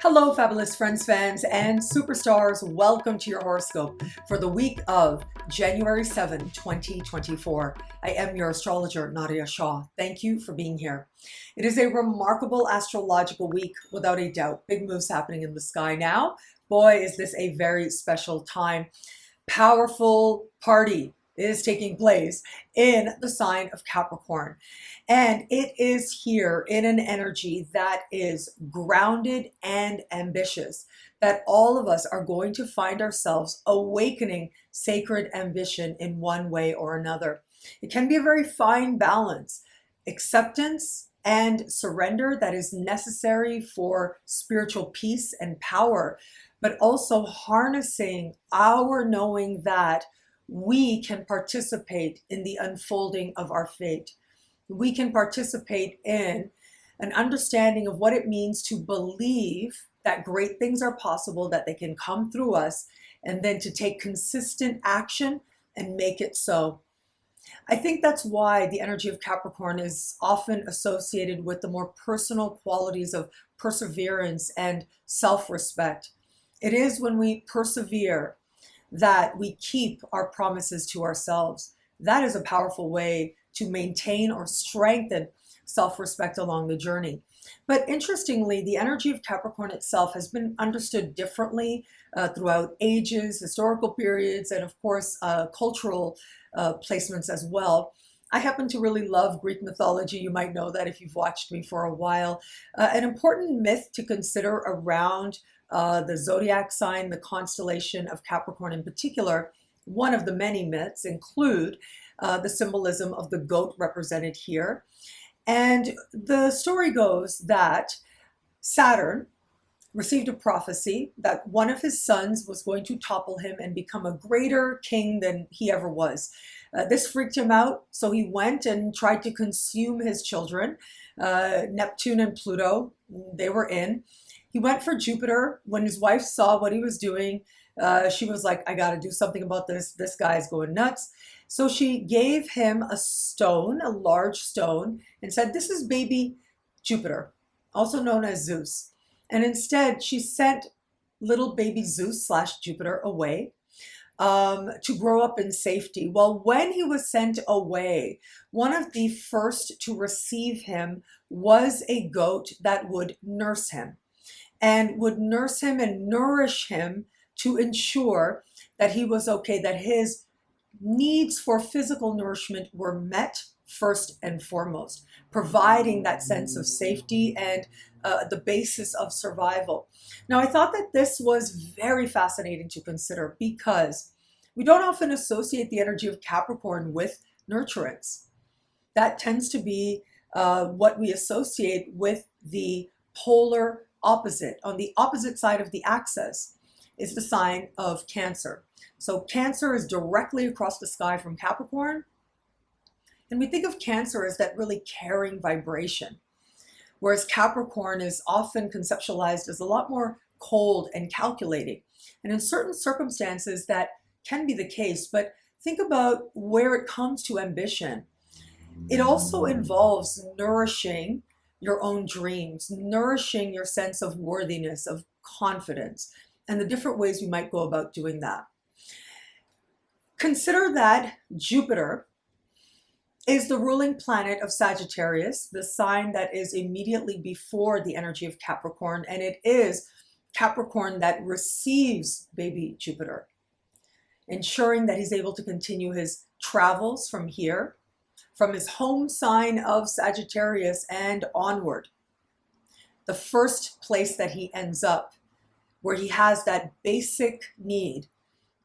Hello, fabulous friends, fans, and superstars. Welcome to your horoscope for the week of January 7, 2024. I am your astrologer, Nadiya Shah. Thank you for being here. It is a remarkable astrological week, without a doubt. Big moves happening in the sky now. Boy, is this a very special time. Powerful party is taking place in the sign of Capricorn. And it is here in an energy that is grounded and ambitious, that all of us are going to find ourselves awakening sacred ambition in one way or another. It can be a very fine balance, acceptance and surrender that is necessary for spiritual peace and power, but also harnessing our knowing that we can participate in the unfolding of our fate. We can participate in an understanding of what it means to believe that great things are possible, that they can come through us, and then to take consistent action and make it so. I think that's why the energy of Capricorn is often associated with the more personal qualities of perseverance and self-respect. It is when we persevere that we keep our promises to ourselves. That is a powerful way to maintain or strengthen self-respect along the journey. But interestingly, the energy of Capricorn itself has been understood differently throughout ages, historical periods, and of course, cultural placements as well. I happen to really love Greek mythology. You might know that if you've watched me for a while. An important myth to consider around the zodiac sign, the constellation of Capricorn in particular, one of the many myths include the symbolism of the goat represented here. And the story goes that Saturn received a prophecy that one of his sons was going to topple him and become a greater king than he ever was. This freaked him out, so he went and tried to consume his children. Neptune and Pluto, they were in. He went for Jupiter. When his wife saw what he was doing, she was like, I got to do something about this. This guy is going nuts. So she gave him a stone, a large stone, and said, this is baby Jupiter, also known as Zeus. And instead, she sent little baby Zeus / Jupiter away to grow up in safety. Well, when he was sent away, one of the first to receive him was a goat that would nurse him and nourish him to ensure that he was okay, that his needs for physical nourishment were met first and foremost, providing that sense of safety and the basis of survival. Now, I thought that this was very fascinating to consider because we don't often associate the energy of Capricorn with nurturance. That tends to be what we associate with the polar opposite. On the opposite side of the axis is the sign of Cancer. So Cancer is directly across the sky from Capricorn. And we think of Cancer as that really caring vibration, whereas Capricorn is often conceptualized as a lot more cold and calculating. And in certain circumstances, that can be the case. But think about where it comes to ambition. It also involves nourishing your own dreams, nourishing your sense of worthiness, of confidence, and the different ways we might go about doing that. Consider that Jupiter is the ruling planet of Sagittarius, the sign that is immediately before the energy of Capricorn, and it is Capricorn that receives baby Jupiter, ensuring that he's able to continue his travels from here, from his home sign of Sagittarius and onward. The first place that he ends up, where he has that basic need,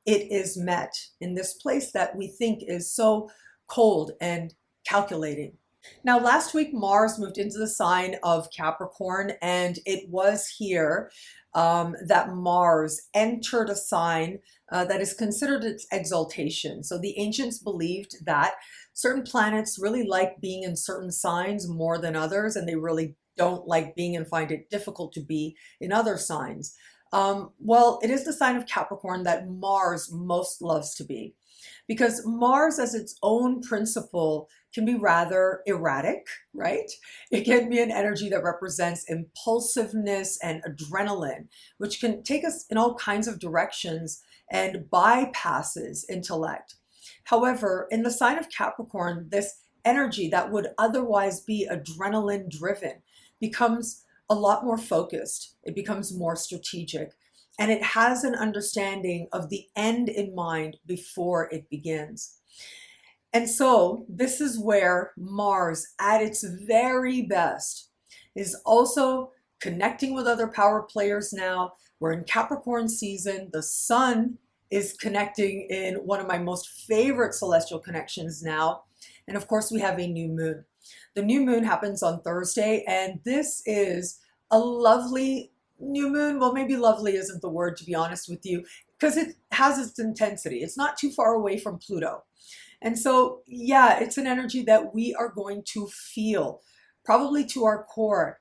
it is met in this place that we think is so cold and calculating. Now, last week, Mars moved into the sign of Capricorn, and it was here that Mars entered a sign that is considered its exaltation. So the ancients believed that certain planets really like being in certain signs more than others, and they really don't like being and find it difficult to be in other signs. Well, it is the sign of Capricorn that Mars most loves to be. because Mars as its own principle can be rather erratic, right? It can be an energy that represents impulsiveness and adrenaline, which can take us in all kinds of directions and bypasses intellect. However, in the sign of Capricorn, this energy that would otherwise be adrenaline driven becomes a lot more focused. It becomes more strategic, and it has an understanding of the end in mind before it begins. And so this is where Mars at its very best is also connecting with other power players now. We're in Capricorn season. The sun is connecting in one of my most favorite celestial connections now. And of course, we have a new moon. The new moon happens on Thursday, and this is a lovely new moon. Well, maybe lovely isn't the word, to be honest with you, because it has its intensity. It's not too far away from Pluto. And so, yeah, it's an energy that we are going to feel, probably to our core.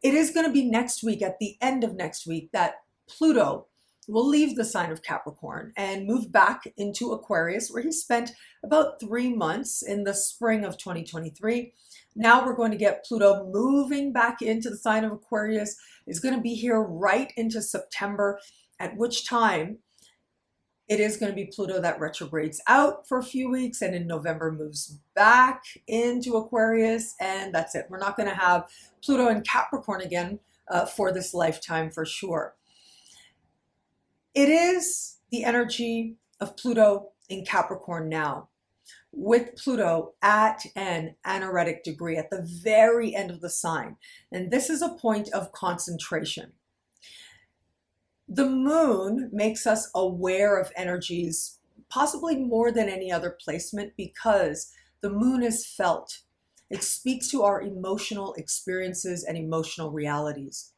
It is going to be next week, at the end of next week, that Pluto will leave the sign of Capricorn and move back into Aquarius, where he spent about 3 months in the spring of 2023. Now we're going to get Pluto moving back into the sign of Aquarius. It's going to be here right into September, at which time it is going to be Pluto that retrogrades out for a few weeks and in November moves back into Aquarius. And that's it. We're not going to have Pluto in Capricorn again for this lifetime for sure. It is the energy of Pluto in Capricorn now, with Pluto at an anaretic degree at the very end of the sign. And this is a point of concentration. The moon makes us aware of energies, possibly more than any other placement, because the moon is felt. It speaks to our emotional experiences and emotional realities.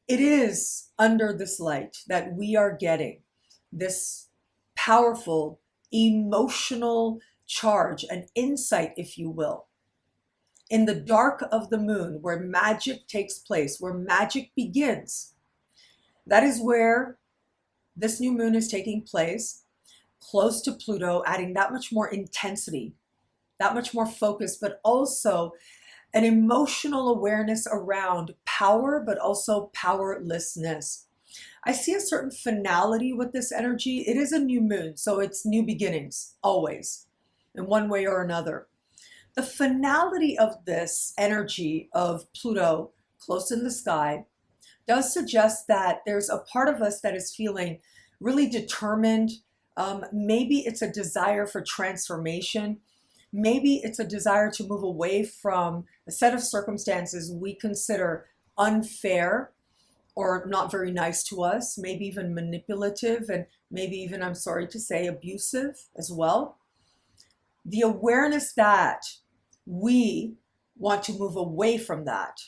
It is under this light that we are getting this powerful emotional charge, an insight, if you will. In the dark of the moon, where magic takes place, where magic begins, that is where this new moon is taking place, close to Pluto, adding that much more intensity, that much more focus, but also an emotional awareness around power, but also powerlessness. I see a certain finality with this energy. It is a new moon, so it's new beginnings, always, in one way or another. The finality of this energy of Pluto close in the sky does suggest that there's a part of us that is feeling really determined. Maybe it's a desire for transformation. Maybe it's a desire to move away from a set of circumstances we consider unfair or not very nice to us, maybe even manipulative, and maybe even, I'm sorry to say, abusive as well. The awareness that we want to move away from that.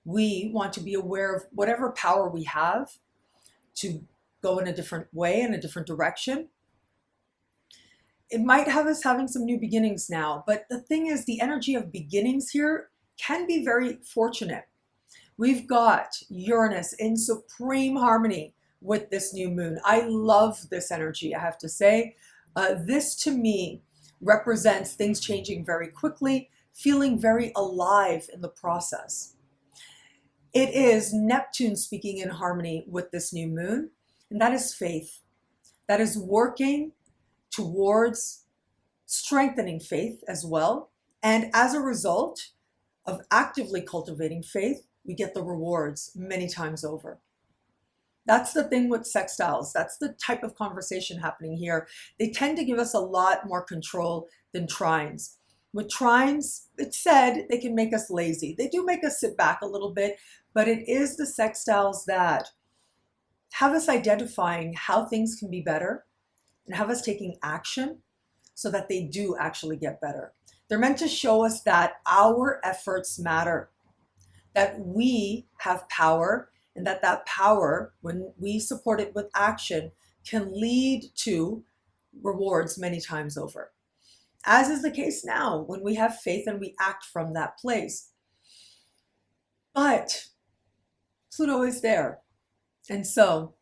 We want to be aware of whatever power we have to go in a different way, in a different direction. It might have us having some new beginnings now, but the thing is, the energy of beginnings here can be very fortunate. We've got Uranus in supreme harmony with this new moon. I love this energy, I have to say. This to me represents things changing very quickly, feeling very alive in the process. It is Neptune speaking in harmony with this new moon, and that is faith. That is working towards strengthening faith as well. And as a result of actively cultivating faith, we get the rewards many times over. That's the thing with sextiles. That's the type of conversation happening here. They tend to give us a lot more control than trines. With trines, it's said they can make us lazy. They do make us sit back a little bit, but it is the sextiles that have us identifying how things can be better and have us taking action so that they do actually get better. They're meant to show us that our efforts matter, that we have power, and that power, when we support it with action, can lead to rewards many times over. As is the case now, when we have faith and we act from that place. But Pluto is there. And so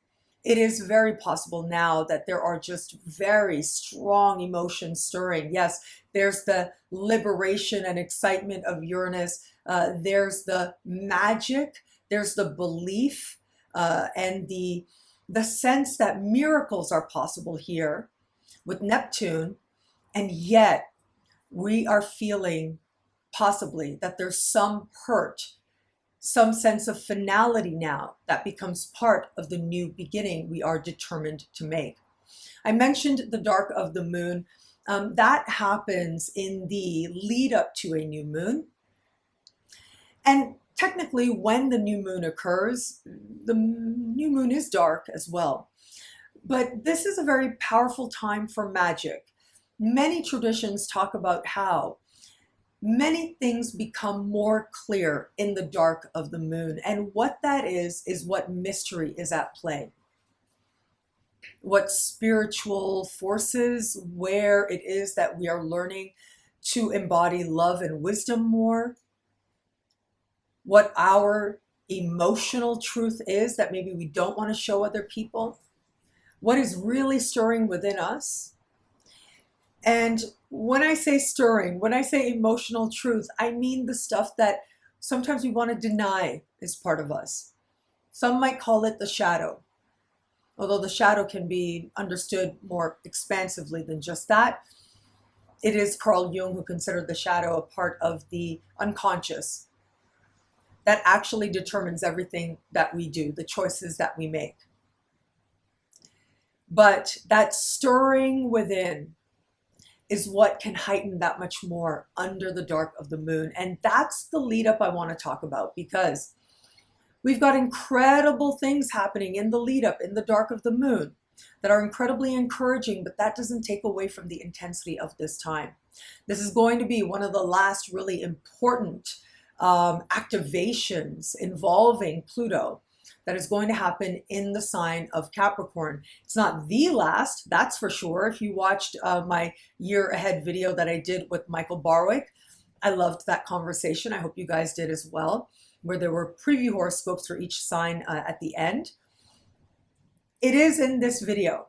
It is very possible now that there are just very strong emotions stirring. Yes, there's the liberation and excitement of Uranus. There's the magic. There's the belief and the sense that miracles are possible here with Neptune. And yet we are feeling possibly that there's some hurt, some sense of finality now that becomes part of the new beginning we are determined to make. I mentioned the dark of the moon. That happens in the lead up to a new moon. And technically, when the new moon occurs, the new moon is dark as well. But this is a very powerful time for magic. Many traditions talk about how many things become more clear in the dark of the moon. And what that is what mystery is at play. What spiritual forces, where it is that we are learning to embody love and wisdom more. What our emotional truth is that maybe we don't want to show other people. What is really stirring within us. And when I say stirring, when I say emotional truth, I mean the stuff that sometimes we want to deny is part of us. Some might call it the shadow, although the shadow can be understood more expansively than just that. It is Carl Jung who considered the shadow a part of the unconscious that actually determines everything that we do, the choices that we make. But that stirring within is what can heighten that much more under the dark of the moon. And that's the lead up I want to talk about, because we've got incredible things happening in the lead up, in the dark of the moon, that are incredibly encouraging, but that doesn't take away from the intensity of this time. This is going to be one of the last really important activations involving Pluto that is going to happen in the sign of Capricorn. It's not the last, that's for sure. If you watched my year ahead video that I did with Michael Barwick, I loved that conversation. I hope you guys did as well, where there were preview horoscopes for each sign at the end. It is in this video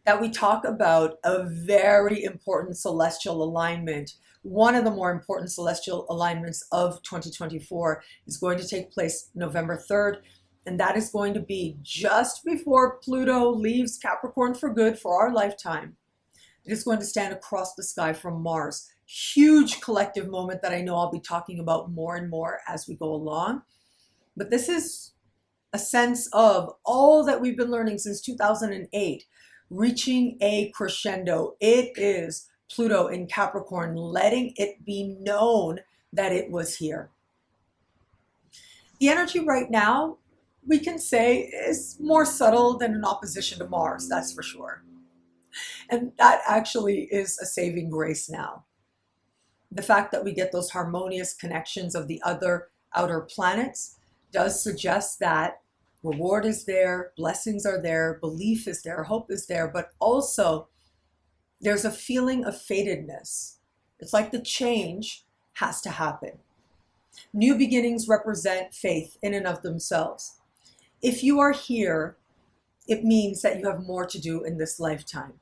that we talk about a very important celestial alignment. One of the more important celestial alignments of 2024 is going to take place November 3rd, and that is going to be just before Pluto leaves Capricorn for good for our lifetime. It is going to stand across the sky from Mars. Huge collective moment that I know I'll be talking about more and more as we go along. But this is a sense of all that we've been learning since 2008, reaching a crescendo. It is Pluto in Capricorn, letting it be known that it was here. The energy right now, we can say, is more subtle than an opposition to Mars, that's for sure. And that actually is a saving grace now. The fact that we get those harmonious connections of the other outer planets does suggest that reward is there, blessings are there, belief is there, hope is there, but also there's a feeling of fatedness. It's like the change has to happen. New beginnings represent faith in and of themselves. If you are here, it means that you have more to do in this lifetime.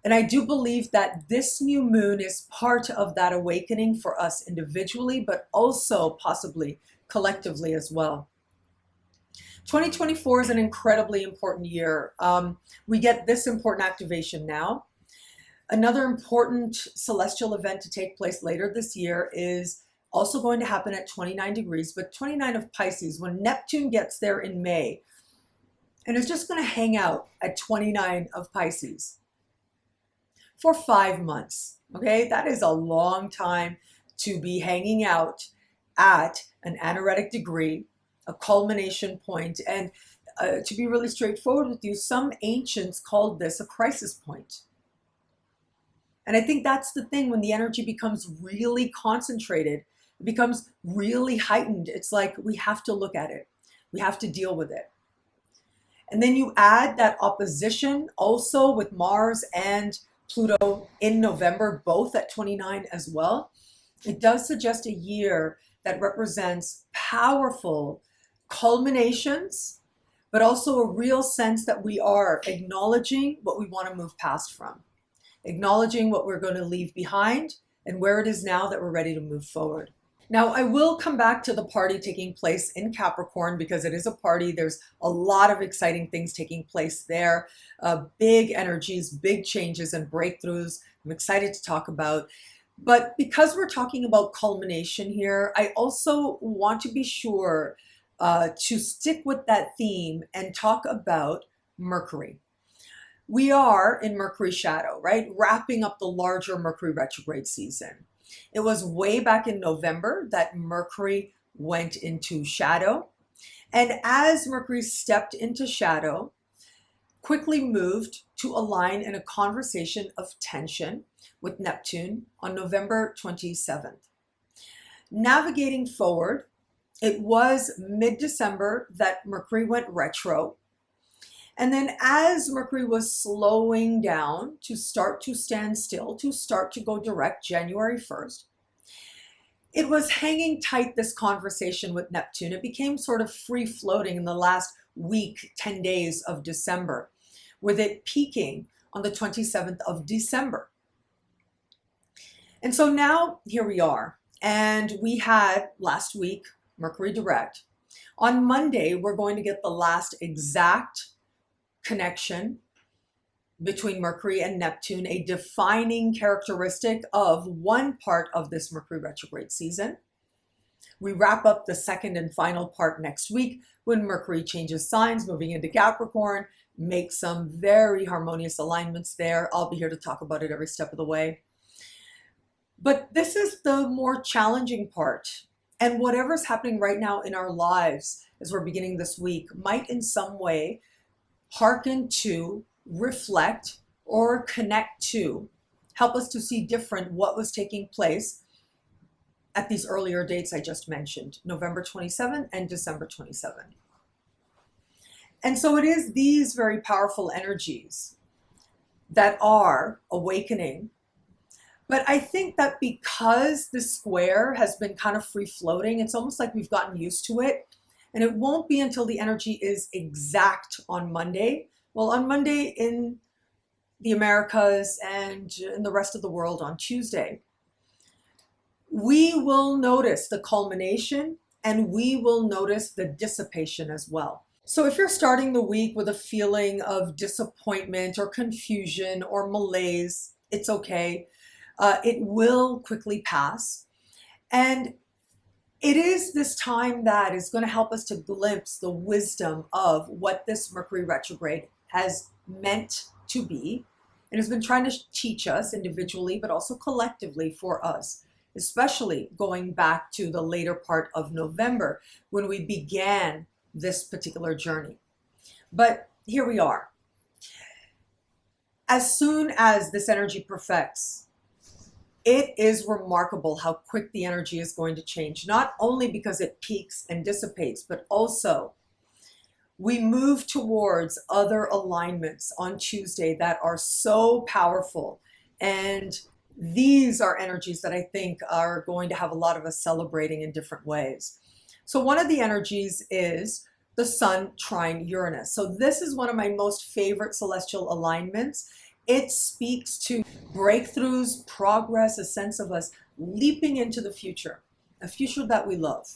And I do believe that this new moon is part of that awakening for us individually, but also possibly collectively as well. 2024 is an incredibly important year. We get this important activation now. Another important celestial event to take place later this year is also going to happen at 29 degrees, but 29 of Pisces, when Neptune gets there in May. And it's just going to hang out at 29 of Pisces for 5 months. Okay, that is a long time to be hanging out at an anaretic degree, a culmination point. And to be really straightforward with you, some ancients called this a crisis point. And I think that's the thing, when the energy becomes really concentrated, it becomes really heightened. It's like we have to look at it. We have to deal with it. And then you add that opposition also with Mars and Pluto in November, both at 29 as well. It does suggest a year that represents powerful culminations, but also a real sense that we are acknowledging what we want to move past from, acknowledging what we're going to leave behind and where it is now that we're ready to move forward. Now, I will come back to the party taking place in Capricorn because it is a party. There's a lot of exciting things taking place there, big energies, big changes and breakthroughs I'm excited to talk about. But because we're talking about culmination here, I also want to be sure to stick with that theme and talk about Mercury. We are in Mercury shadow, right? Wrapping up the larger Mercury retrograde season. It was way back in November that Mercury went into shadow. And as Mercury stepped into shadow, quickly moved to align in a conversation of tension with Neptune on November 27th. Navigating forward, it was mid-December that Mercury went retro. And then as Mercury was slowing down to start to stand still, to start to go direct January 1st, it was hanging tight, this conversation with Neptune. It became sort of free floating in the last week, 10 days of December, with it peaking on the 27th of December. And so now here we are. And we had last week, Mercury direct. On Monday, we're going to get the last exact connection between Mercury and Neptune, a defining characteristic of one part of this Mercury retrograde season. We wrap up the second and final part next week when Mercury changes signs, moving into Capricorn, make some very harmonious alignments there. I'll be here to talk about it every step of the way. But this is the more challenging part. And whatever's happening right now in our lives as we're beginning this week might in some way hearken to, reflect, or connect to, help us to see different what was taking place at these earlier dates I just mentioned, November 27 and December 27. And so it is these very powerful energies that are awakening. But I think that because the square has been kind of free floating, it's almost like we've gotten used to it. And it won't be until the energy is exact on Monday. Well, on Monday in the Americas and in the rest of the world on Tuesday, we will notice the culmination and we will notice the dissipation as well. So if you're starting the week with a feeling of disappointment or confusion or malaise, it's okay. It will quickly pass. And it is this time that is going to help us to glimpse the wisdom of what this Mercury retrograde has meant to be and has been trying to teach us individually, but also collectively for us, especially going back to the later part of November when we began this particular journey. But here we are. As soon as this energy perfects, it is remarkable how quick the energy is going to change, not only because it peaks and dissipates, but also we move towards other alignments on Tuesday that are so powerful. And these are energies that I think are going to have a lot of us celebrating in different ways. So one of the energies is the Sun trine Uranus. So this is one of my most favorite celestial alignments. It speaks to breakthroughs, progress, a sense of us leaping into the future, a future that we love,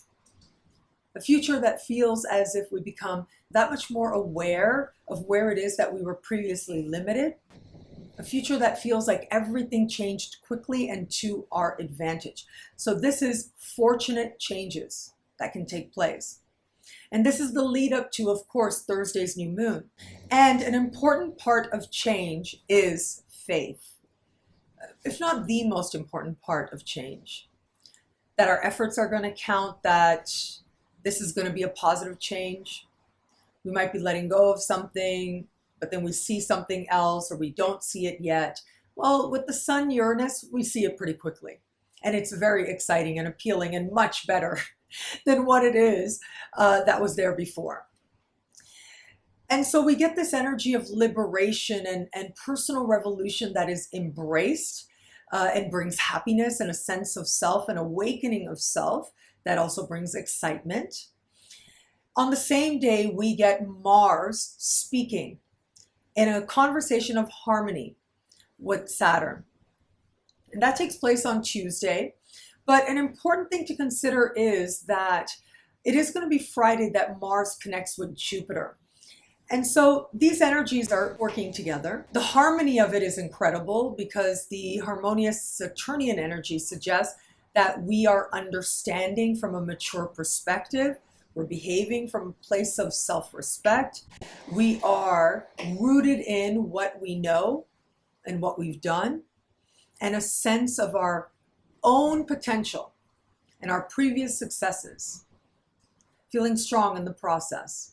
a future that feels as if we become that much more aware of where it is that we were previously limited, a future that feels like everything changed quickly and to our advantage. So this is fortunate changes that can take place. And this is the lead up to, of course, Thursday's new moon. And an important part of change is faith, if not the most important part of change. That our efforts are going to count, that this is going to be a positive change. We might be letting go of something, but then we see something else or we don't see it yet. Well, with the Sun Uranus, we see it pretty quickly. And it's very exciting and appealing and much better than what it is that was there before. And so we get this energy of liberation and personal revolution that is embraced and brings happiness and a sense of self, an awakening of self that also brings excitement. On the same day, we get Mars speaking in a conversation of harmony with Saturn. And that takes place on Tuesday. But an important thing to consider is that it is going to be Friday that Mars connects with Jupiter. And so these energies are working together. The harmony of it is incredible because the harmonious Saturnian energy suggests that we are understanding from a mature perspective. We're behaving from a place of self-respect. We are rooted in what we know and what we've done, and a sense of our own potential and our previous successes, feeling strong in the process.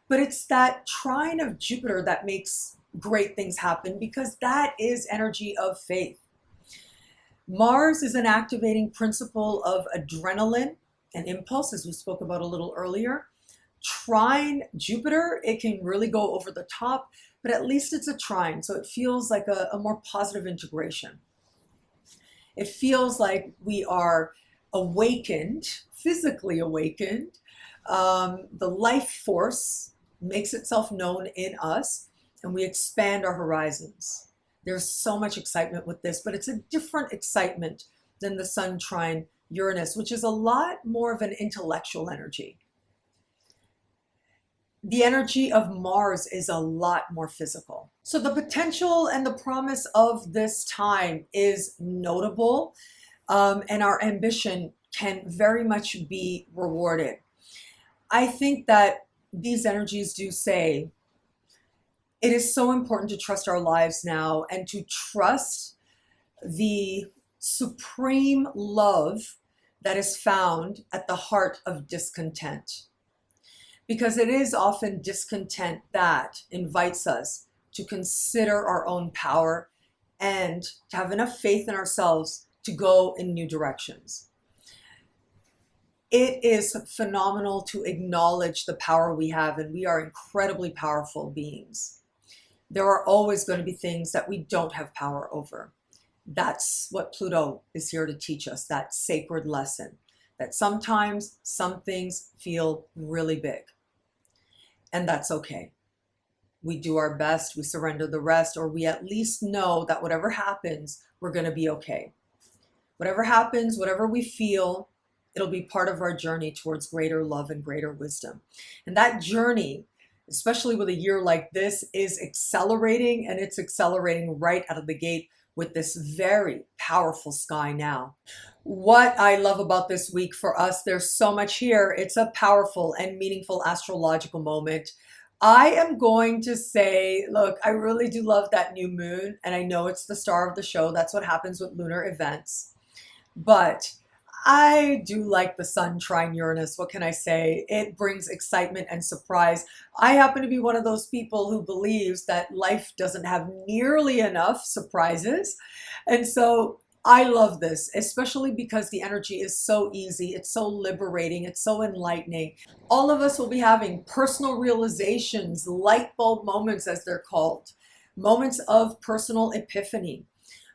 But it's that trine of Jupiter that makes great things happen because that is energy of faith. Mars is an activating principle of adrenaline and impulse, as we spoke about a little earlier. Trine Jupiter, it can really go over the top, but at least it's a trine, so it feels like a more positive integration. It feels like we are awakened, physically awakened. The life force makes itself known in us, and we expand our horizons. There's so much excitement with this, but it's a different excitement than the Sun trine Uranus, which is a lot more of an intellectual energy. The energy of Mars is a lot more physical. So the potential and the promise of this time is notable, and our ambition can very much be rewarded. I think that these energies do say it is so important to trust our lives now and to trust the supreme love that is found at the heart of discontent. Because it is often discontent that invites us to consider our own power and to have enough faith in ourselves to go in new directions. It is phenomenal to acknowledge the power we have, and we are incredibly powerful beings. There are always going to be things that we don't have power over. That's what Pluto is here to teach us, that sacred lesson, that sometimes some things feel really big. And that's okay. We do our best, we surrender the rest, or we at least know that whatever happens, we're going to be okay. Whatever happens, whatever we feel, it'll be part of our journey towards greater love and greater wisdom. And that journey, especially with a year like this, is accelerating, and it's accelerating right out of the gate with this very powerful sky now. What I love about this week for us, there's so much here. It's a powerful and meaningful astrological moment. I am going to say, look, I really do love that new moon, and I know it's the star of the show. That's what happens with lunar events. But I do like the Sun trine Uranus. What can I say? It brings excitement and surprise. I happen to be one of those people who believes that life doesn't have nearly enough surprises. And so I love this, especially because the energy is so easy. It's so liberating. It's so enlightening. All of us will be having personal realizations, light bulb moments, as they're called, moments of personal epiphany,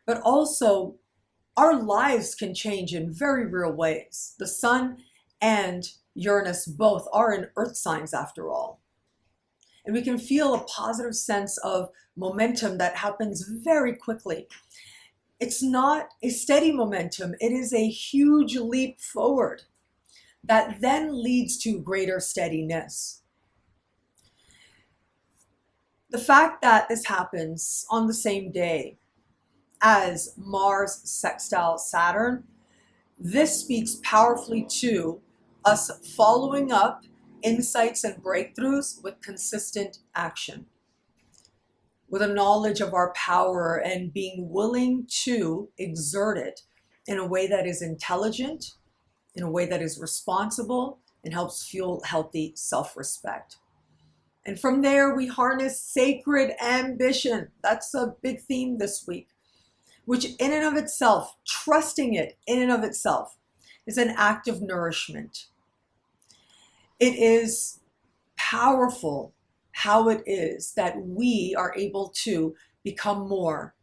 but also our lives can change in very real ways. The Sun and Uranus both are in earth signs after all. And we can feel a positive sense of momentum that happens very quickly. It's not a steady momentum. It is a huge leap forward that then leads to greater steadiness. The fact that this happens on the same day as Mars sextile Saturn, this speaks powerfully to us following up insights and breakthroughs with consistent action, with a knowledge of our power and being willing to exert it in a way that is intelligent, in a way that is responsible, and helps fuel healthy self-respect. And from there, we harness sacred ambition. That's a big theme this week, which in and of itself, trusting it in and of itself, is an act of nourishment. It is powerful how it is that we are able to become more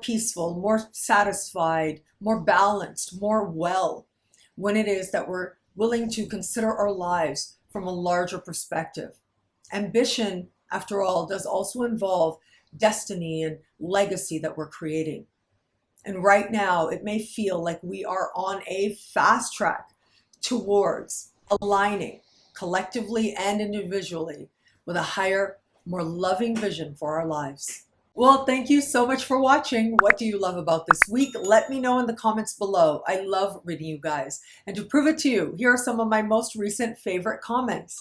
peaceful, more satisfied, more balanced, more well, when it is that we're willing to consider our lives from a larger perspective. Ambition, after all, does also involve destiny and legacy that we're creating. And right now, it may feel like we are on a fast track towards aligning collectively and individually with a higher, more loving vision for our lives. Well, thank you so much for watching. What do you love about this week? Let me know in the comments below. I love reading you guys. And to prove it to you, here are some of my most recent favorite comments.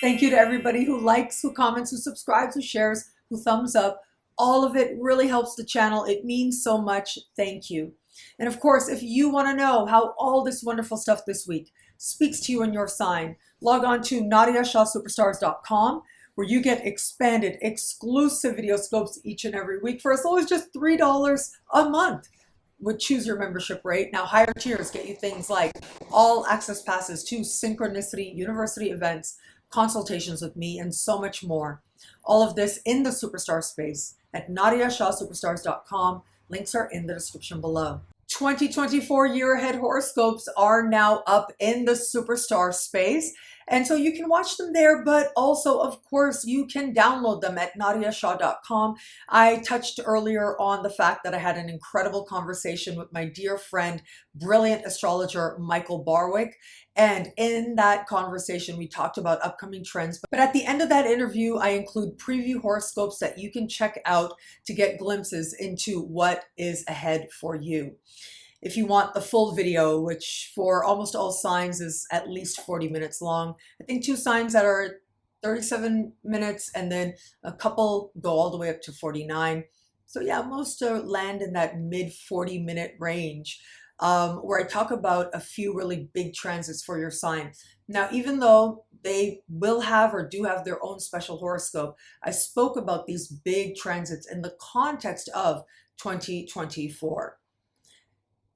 Thank you to everybody who likes, who comments, who subscribes, who shares, who thumbs up. All of it really helps the channel. It means so much. Thank you. And of course, if you want to know how all this wonderful stuff this week speaks to you in your sign, log on to NadiyaShahSuperstars.com, where you get expanded, exclusive video scopes each and every week for as low as just $3 a month. Would choose your membership rate. Now, higher tiers get you things like all access passes to Synchronicity University events, consultations with me, and so much more. All of this in the Superstar space at NadiyaShahSuperstars.com. Links are in the description below. 2024 year ahead horoscopes are now up in the Superstar space. And so you can watch them there, but also, of course, you can download them at NadiyaShah.com. I touched earlier on the fact that I had an incredible conversation with my dear friend, brilliant astrologer Michael Barwick. And in that conversation, we talked about upcoming trends. But at the end of that interview, I include preview horoscopes that you can check out to get glimpses into what is ahead for you. If you want the full video, which for almost all signs is at least 40 minutes long, I think 2 signs that are 37 minutes and then a couple go all the way up to 49. So yeah, most land in that mid 40-minute range, where I talk about a few really big transits for your sign. Now, even though they will have or do have their own special horoscope, I spoke about these big transits in the context of 2024.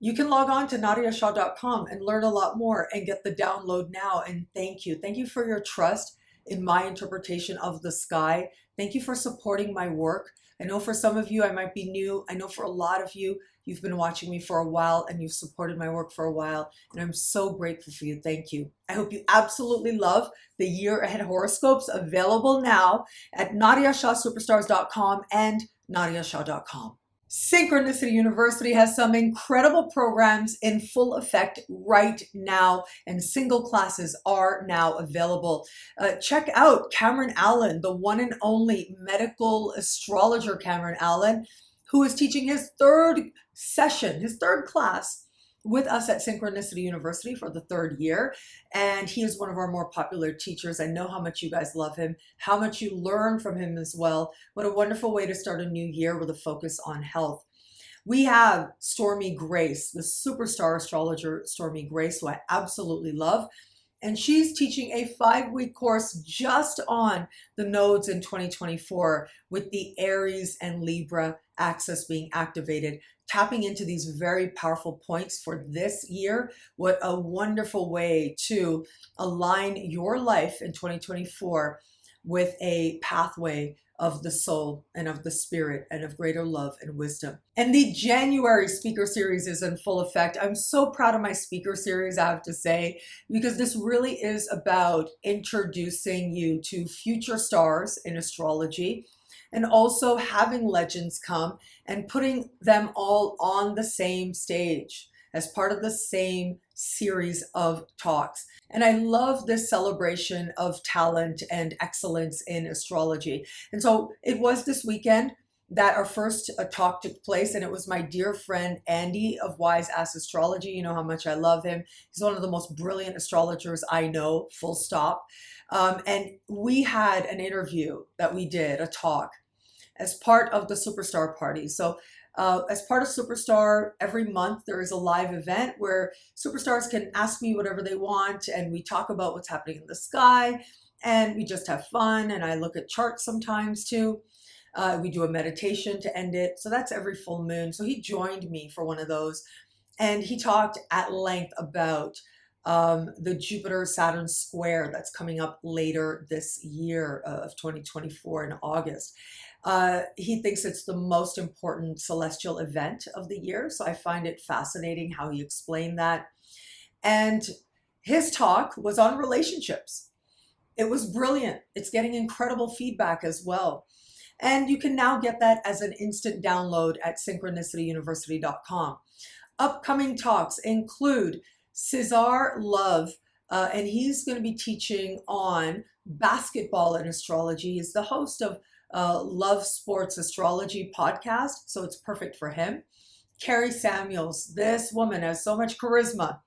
You can log on to NadiyaShah.com and learn a lot more and get the download now. And thank you. Thank you for your trust in my interpretation of the sky. Thank you for supporting my work. I know for some of you, I might be new. I know for a lot of you, you've been watching me for a while and you've supported my work for a while. And I'm so grateful for you. Thank you. I hope you absolutely love the year ahead horoscopes available now at NadiyaShahSuperstars.com and NadiyaShah.com. Synchronicity University has some incredible programs in full effect right now, and single classes are now available. Check out Cameron Allen, the one and only medical astrologer Cameron Allen, who is teaching his third session, his third class with us at Synchronicity University for the 3rd year. And he is one of our more popular teachers. I know how much you guys love him, how much you learn from him as well. What a wonderful way to start a new year with a focus on health. We have Stormie Grace, the superstar astrologer Stormie Grace, who I absolutely love. And she's teaching a 5-week course just on the nodes in 2024 with the Aries and Libra axis being activated, tapping into these very powerful points for this year. What a wonderful way to align your life in 2024 with a pathway of the soul and of the spirit and of greater love and wisdom. And the January speaker series is in full effect. I'm so proud of my speaker series, I have to say, because this really is about introducing you to future stars in astrology and also having legends come and putting them all on the same stage as part of the same series of talks. And I love this celebration of talent and excellence in astrology. And so it was this weekend that our first talk took place, and it was my dear friend Andy of Wise Ass Astrology. You know how much I love him. He's one of the most brilliant astrologers I know, full stop. And we had an interview that we did, a talk, as part of the Superstar Party. So as part of Superstar, every month there is a live event where superstars can ask me whatever they want, and we talk about what's happening in the sky, and we just have fun, and I look at charts sometimes too. We do a meditation to end it. So that's every full moon. So he joined me for one of those, and he talked at length about the Jupiter-Saturn square that's coming up later this year of 2024 in August. He thinks it's the most important celestial event of the year. So I find it fascinating how he explained that. And his talk was on relationships. It was brilliant. It's getting incredible feedback as well. And you can now get that as an instant download at synchronicityuniversity.com. Upcoming talks include Cesar Love, and he's going to be teaching on basketball and astrology. He's the host of Love Sports Astrology podcast, so it's perfect for him. Carrie Samuels, this woman has so much charisma.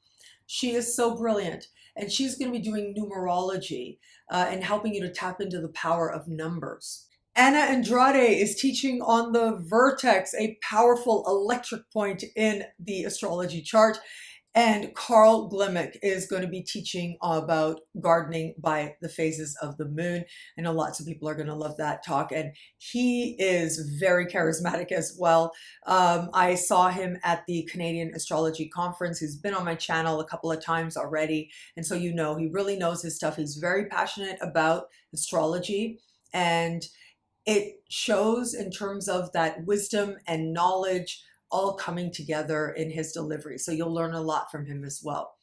She is so brilliant, and she's going to be doing numerology and helping you to tap into the power of numbers. Anna Andrade is teaching on the vertex, a powerful electric point in the astrology chart. And Carl Glimick is going to be teaching about gardening by the phases of the moon. I know lots of people are going to love that talk, and he is very charismatic as well. I saw him at the Canadian Astrology Conference. He's been on my channel a couple of times already, and so you know he really knows his stuff. He's very passionate about astrology, and it shows in terms of that wisdom and knowledge all coming together in his delivery. So you'll learn a lot from him as well.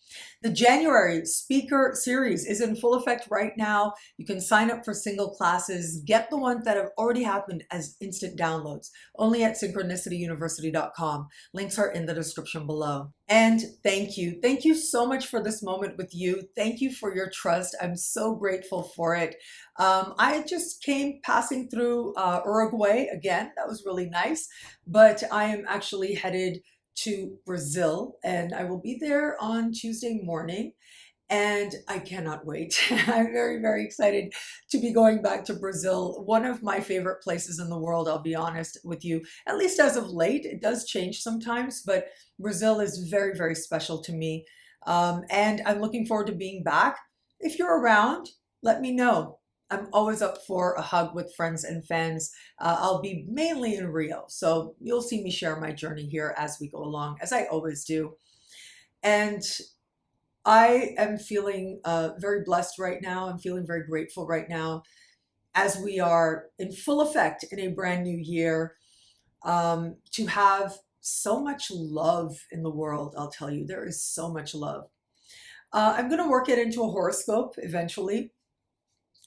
The January speaker series is in full effect right now. You can sign up for single classes, get the ones that have already happened as instant downloads, only at synchronicityuniversity.com. Links are in the description below. And thank you. Thank you so much for this moment with you. Thank you for your trust. I'm so grateful for it. I just came passing through Uruguay again. That was really nice. But I am actually headed to Brazil, and I will be there on Tuesday morning, and I cannot wait. I'm very, very excited to be going back to Brazil. One of my favorite places in the world, I'll be honest with you, at least as of late. It does change sometimes, but Brazil is very, very special to me. And I'm looking forward to being back. If you're around, let me know. I'm always up for a hug with friends and fans. I'll be mainly in Rio, so you'll see me share my journey here as we go along, as I always do. And I am feeling very blessed right now. I'm feeling very grateful right now as we are in full effect in a brand new year, to have so much love in the world. I'll tell you, there is so much love. I'm going to work it into a horoscope eventually.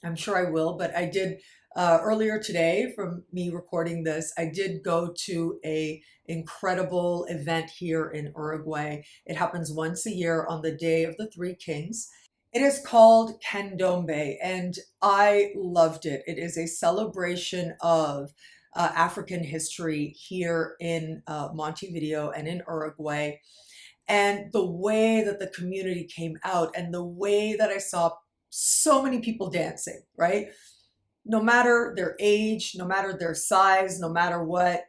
I'm sure I will, but I did earlier today, from me recording this, I did go to a incredible event here in Uruguay. It happens once a year on the Day of the Three Kings. It is called Candombe, and I loved it. It is a celebration of African history here in Montevideo and in Uruguay. And the way that the community came out and the way that I saw so many people dancing, right? No matter their age, no matter their size, no matter what,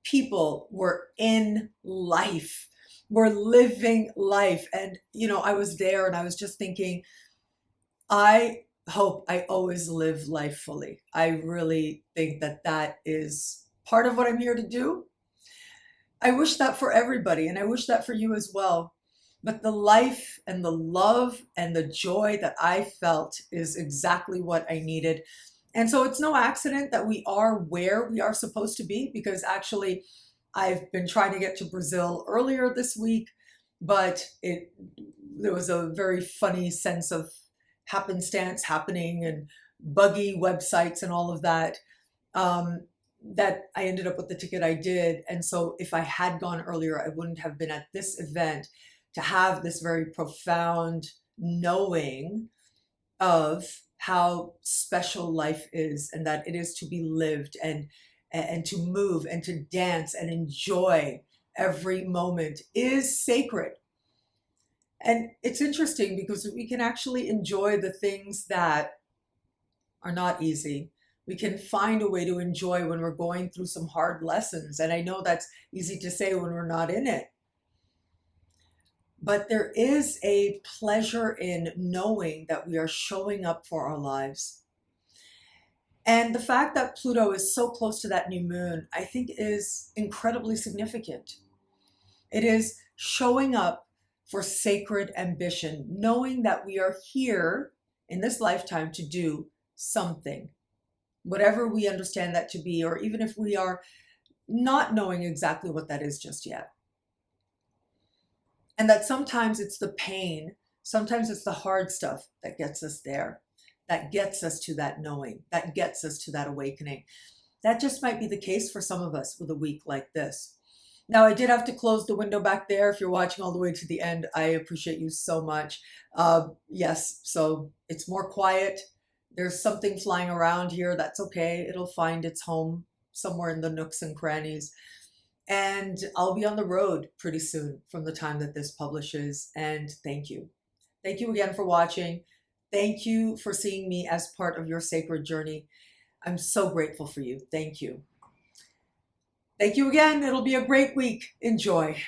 people were in life, were living life. And, you know, I was there and I was just thinking, I hope I always live life fully. I really think that that is part of what I'm here to do. I wish that for everybody, and I wish that for you as well. But the life and the love and the joy that I felt is exactly what I needed. And so it's no accident that we are where we are supposed to be, because actually I've been trying to get to Brazil earlier this week, but there was a very funny sense of happenstance happening and buggy websites and all of that, that I ended up with the ticket I did. And so if I had gone earlier, I wouldn't have been at this event to have this very profound knowing of how special life is, and that it is to be lived and to move and to dance and enjoy every moment is sacred. And it's interesting because we can actually enjoy the things that are not easy. We can find a way to enjoy when we're going through some hard lessons. And I know that's easy to say when we're not in it. But there is a pleasure in knowing that we are showing up for our lives. And the fact that Pluto is so close to that new moon, I think, is incredibly significant. It is showing up for sacred ambition, knowing that we are here in this lifetime to do something, whatever we understand that to be, or even if we are not knowing exactly what that is just yet. And that sometimes it's the pain, sometimes it's the hard stuff that gets us there. that gets us to that knowing, that gets us to that awakening. That just might be the case for some of us with a week like this. Now, I did have to close the window back there. If you're watching all the way to the end, I appreciate you so much. Yes, so it's more quiet. There's something flying around here. That's okay. It'll find its home somewhere in the nooks and crannies. And I'll be on the road pretty soon from the time that this publishes. And thank you. Thank you again for watching. Thank you for seeing me as part of your sacred journey. I'm so grateful for you. Thank you. Thank you again. It'll be a great week. Enjoy.